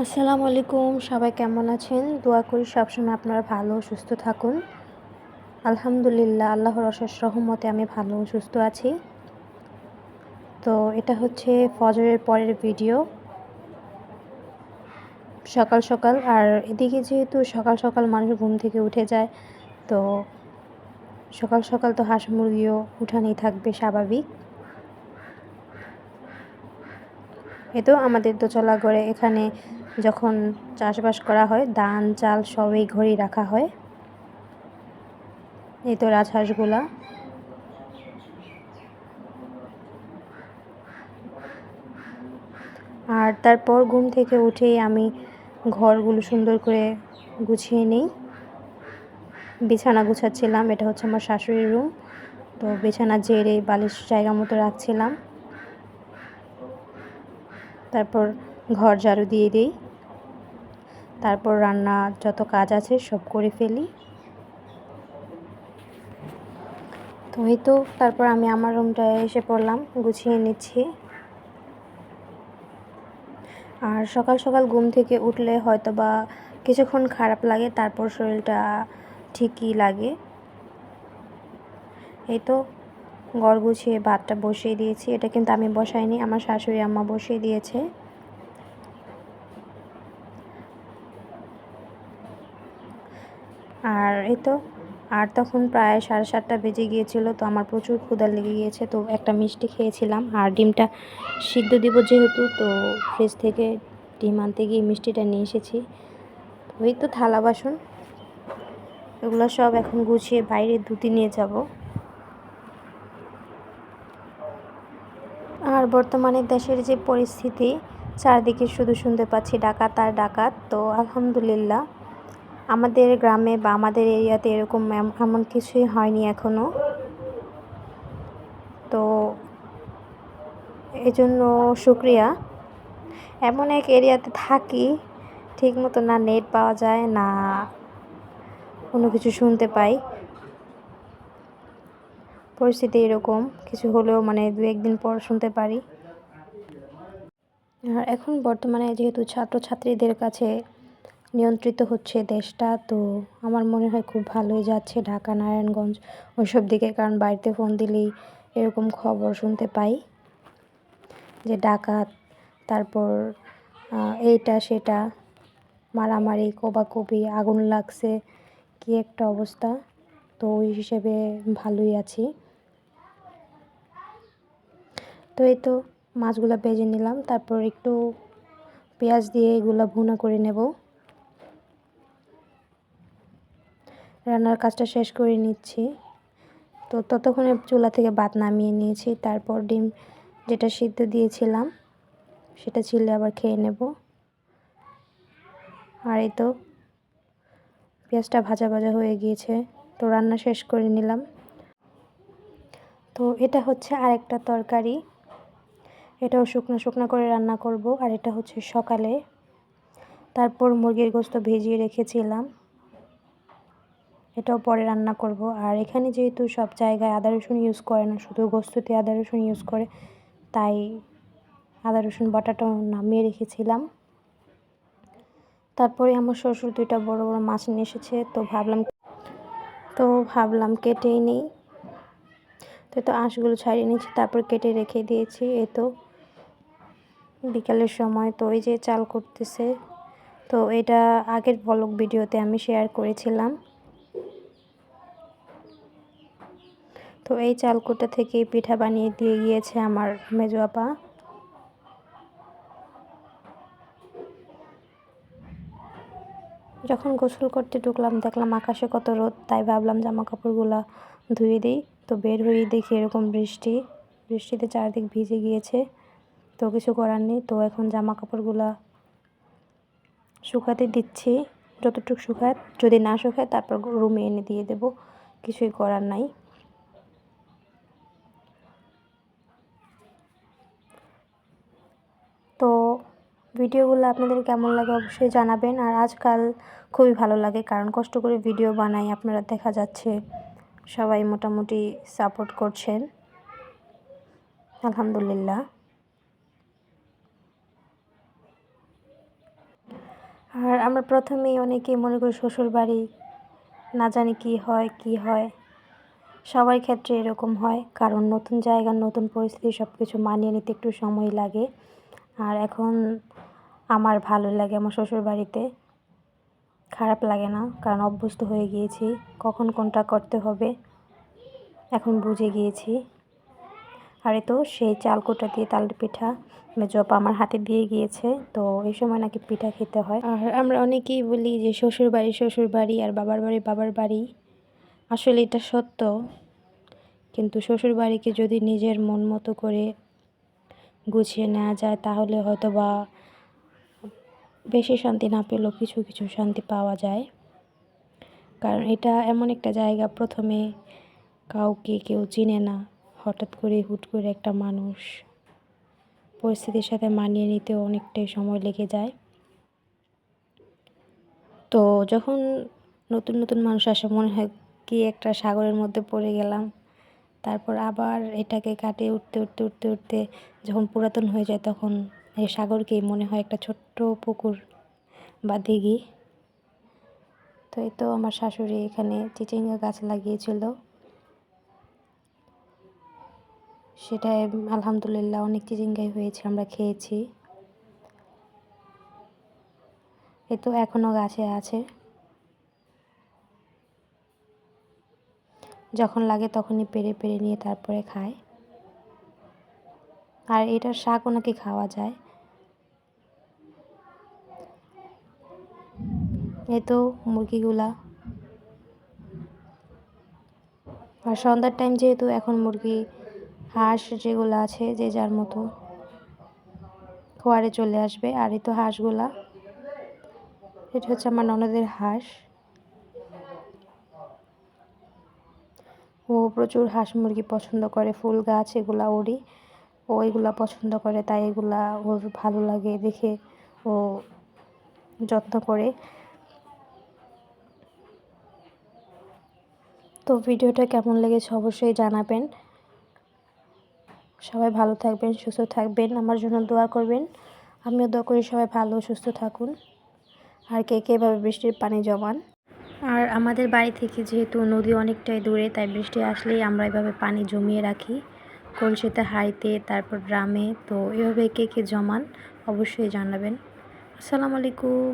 আসসালামু আলাইকুম, সবাই কেমন আছেন? দোয়া করি সবসময় আপনারা ভালো ও সুস্থ থাকুন। আলহামদুলিল্লাহ, আল্লাহর অশেষ রহমতে আমি ভালো ও সুস্থ আছি। তো এটা হচ্ছে ফজরের পরের ভিডিও, সকাল সকাল। আর এদিকে যেহেতু সকাল সকাল মানুষ ঘুম থেকে উঠে যায়, তো সকাল সকাল তো হাঁস মুরগিও উঠানেই থাকবে স্বাভাবিক। এ তো আমাদের দোতলা ঘরে এখানে যখন চাষবাস করা হয়, ধান চাল সব এই ঘরেই রাখা হয়। এই তো রাজহাঁসগুলা। আর তারপর ঘুম থেকে উঠেই আমি ঘরগুলো সুন্দর করে গুছিয়ে নিই। বিছানা গুছাচ্ছিলাম, এটা হচ্ছে আমার শাশুড়ির রুম। তো বিছানা ঝেড়ে বালিশ জায়গা মতো রাখছিলাম। তারপর ঘর ঝাড়ু দিয়ে দিই। তারপর রান্না যত কাজ আছে সব করে ফেলি। তো এই তো তারপর আমি আমার রুমটায় এসে পড়লাম, গুছিয়ে নিচ্ছি। আর সকাল সকাল ঘুম থেকে উঠলে হয়তো বা কিছুক্ষণ খারাপ লাগে, তারপর শরীরটা ঠিকই লাগে। এই তো ঘর গুছিয়ে ভাতটা বসিয়ে দিয়েছি। এটা কিন্তু আমি বসাইনি, আমার শাশুড়ি আম্মা বসিয়ে দিয়েছে। আর এই তো তখন প্রায় 7:30 বেজে গিয়েছিল। তো আমার প্রচুর ক্ষুধা লেগে গিয়েছে, তো একটা মিষ্টি খেয়েছিলাম। আর ডিমটা সিদ্ধ দিব যেহেতু, তো ফ্রিজ থেকে ডিম আনতে গিয়ে মিষ্টিটা নিয়ে এসেছি। ওই তো থালা বাসন এগুলো সব এখন গুছিয়ে বাইরে ধুতে নিয়ে যাব। আর বর্তমানে দেশের যে পরিস্থিতি, চারদিকে শুধু শুনতে পাচ্ছি ডাকাত আর ডাকাত। তো আলহামদুলিল্লাহ আমাদের গ্রামে বা আমাদের এরিয়াতে এরকম এমন কিছুই হয়নি এখনও। তো এই জন্য শুক্রিয়া। এমন এক এরিয়াতে থাকি, ঠিক মতো না নেট পাওয়া যায়, না কোনো কিছু শুনতে পাই। পরিস্থিতি এরকম, কিছু হলেও মানে 2-1 দিন পর শুনতে পারি। আর এখন বর্তমানে যেহেতু ছাত্রছাত্রীদের কাছে নিয়ন্ত্রিত হচ্ছে দেশটা, তো আমার মনে হয় খুব ভালোই যাচ্ছে ঢাকা, নারায়ণগঞ্জ ওইসব দিকে। কারণ বাড়িতে ফোন দিলেই এরকম খবর শুনতে পাই যে ডাকাত, তারপর এইটা সেটা, মারামারি, কোবাকুবি, আগুন লাগছে, কী একটা অবস্থা। তো ওই হিসেবে ভালোই আছি। তো এই তো মাছগুলো ভেজে নিলাম, তারপর একটু পেঁয়াজ দিয়ে এগুলো ভুনা করে নেব। রান্নার কাজটা শেষ করে নিচ্ছি। তো ততক্ষণে চুলা থেকে ভাত নামিয়ে নিয়েছি। তারপর ডিম যেটা সিদ্ধ দিয়েছিলাম সেটা ছিলে আবার খেয়ে নেব। আর এই তো পেঁয়াজটা ভাজা ভাজা হয়ে গিয়েছে, তো রান্না শেষ করে নিলাম। তো এটা হচ্ছে আরেকটা তরকারি, এটাও শুকনো শুকনো করে রান্না করব। আর এটা হচ্ছে সকালে। তারপর মুরগির গোশত ভেজিয়ে রেখেছিলাম, এটাও পরে রান্না করব। আর এখানে যেহেতু সব জায়গায় আদা রসুন ইউজ করে না, শুধু গোশততে আদা রসুন ইউজ করে, তাই আদা রসুন বাটাটাও নামিয়ে রেখেছিলাম। তারপরে আমার শ্বশুর 2টা বড় বড় মাছ নিয়ে এসেছে, তো ভাবলাম কেটেই নিই। তো আঁশগুলো ছাড়িয়ে নিয়েছি, তারপর কেটে রেখে দিয়েছি। তো বিকালের সময় তো ওই যে চাল করতেছে, তো এটা আগের ব্লগ ভিডিওতে আমি শেয়ার করেছিলাম। তো এই চালকুটা থেকে পিঠা বানিয়ে দিয়ে গিয়েছে আমার মেজো আপা। যখন গোসল করতে ঢুকলাম দেখলাম আকাশে কত রোদ, তাই ভাবলাম জামা কাপড়গুলো ধুয়ে দিই। তো বের হয়ে দেখি এরকম বৃষ্টিতে চারদিক ভিজে গিয়েছে। তো কিছু করার নেই, তো এখন জামা কাপড়গুলো শুকাতে দিচ্ছি। যতটুকু শুকায়, যদি না শুকায় তারপর রুমে এনে দিয়ে দেব, কিছুই করার নাই। তো ভিডিওগুলো আপনাদের কেমন লাগে অবশ্যই জানাবেন। আর আজকাল খুবই ভালো লাগে, কারণ কষ্ট করে ভিডিও বানাই, আপনারা দেখা যাচ্ছে সবাই মোটামুটি সাপোর্ট করছেন, আলহামদুলিল্লাহ। আর আমরা প্রথমেই অনেকেই মনে করি শ্বশুরবাড়ি না জানি কী হয় সবার ক্ষেত্রে এরকম হয়, কারণ নতুন জায়গা নতুন পরিস্থিতি সব কিছু মানিয়ে নিতে একটু সময় লাগে। আর এখন আমার ভালো লাগে আমার শ্বশুরবাড়িতে, খারাপ লাগে না, কারণ অভ্যস্ত হয়ে গিয়েছি কখন কোনটা করতে হবে এখন বুঝে গিয়েছি। আর এই তো সেই চালকুটা দিয়ে তালের পিঠা মেজো আমার হাতে দিয়ে গিয়েছে, তো এই সময় নাকি পিঠা খেতে হয়। আর আমরা অনেকেই বলি যে শ্বশুরবাড়ি আর বাবার বাড়ি, আসলে এটা সত্য। কিন্তু শ্বশুরবাড়িকে যদি নিজের মন মতো করে গুছিয়ে নেওয়া যায় তাহলে হয়তো বা বেশি শান্তি না পেলেও কিছু কিছু শান্তি পাওয়া যায়। কারণ এটা এমন একটা জায়গা, প্রথমে কাউকে কেউ চিনে না, হঠাৎ করে হুট করে একটা মানুষ, পরিস্থিতির সাথে মানিয়ে নিতেও অনেকটাই সময় লেগে যায়। তো যখন নতুন নতুন মানুষ আসে মনে হয় কি একটা সাগরের মধ্যে পড়ে গেলাম, তারপর আবার এটাকে কাটিয়ে উঠতে যখন পুরাতন হয়ে যায় তখন এই সাগরকেই মনে হয় একটা ছোট্ট পুকুর বা দিঘি। তো এই তো আমার শাশুড়ি এখানে চিচিঙ্গা গাছ লাগিয়েছিল, সেটাই আলহামদুলিল্লাহ অনেক চিচিঙ্গাই হয়েছে, আমরা খেয়েছি। এ তো এখনও গাছে আছে, যখন লাগে তখনই পেড়ে পেড়ে নিয়ে তারপরে খায়। আর এটার শাকও নাকি খাওয়া যায়। এই তো মুরগিগুলা, আর সন্ধ্যার টাইম যেহেতু এখন মুরগি হাঁস যেগুলো আছে যে যার মতো খোয়ারে চলে আসবে। আর এই তো হাঁসগুলা, এটা হচ্ছে আমার ননদের হাঁস, ও প্রচুর হাঁস মুরগি পছন্দ করে, ফুল গাছ এগুলা ওরই, ও এগুলা পছন্দ করে, তাই এগুলা ওর ভালো লাগে দেখে ও যত্ন করে। তো ভিডিওটা কেমন লেগেছে অবশ্যই জানাবেন। সবাই ভালো থাকবেন, সুস্থ থাকবেন, আমার জন্য দোয়া করবেন। আমিও দোয়া করি সবাই ভালো সুস্থ থাকুন। আর কে কে এভাবে বৃষ্টির পানি জমান। আর আমাদের বাড়ি থেকে যেহেতু নদী অনেকটাই দূরে, তাই বৃষ্টি আসলেই আমরা এভাবে পানি জমিয়ে রাখি কলসিতে, হাঁড়িতে, তারপর ড্রামে। তো এভাবে কে কে জমান অবশ্যই জানাবেন। আসসালামু আলাইকুম।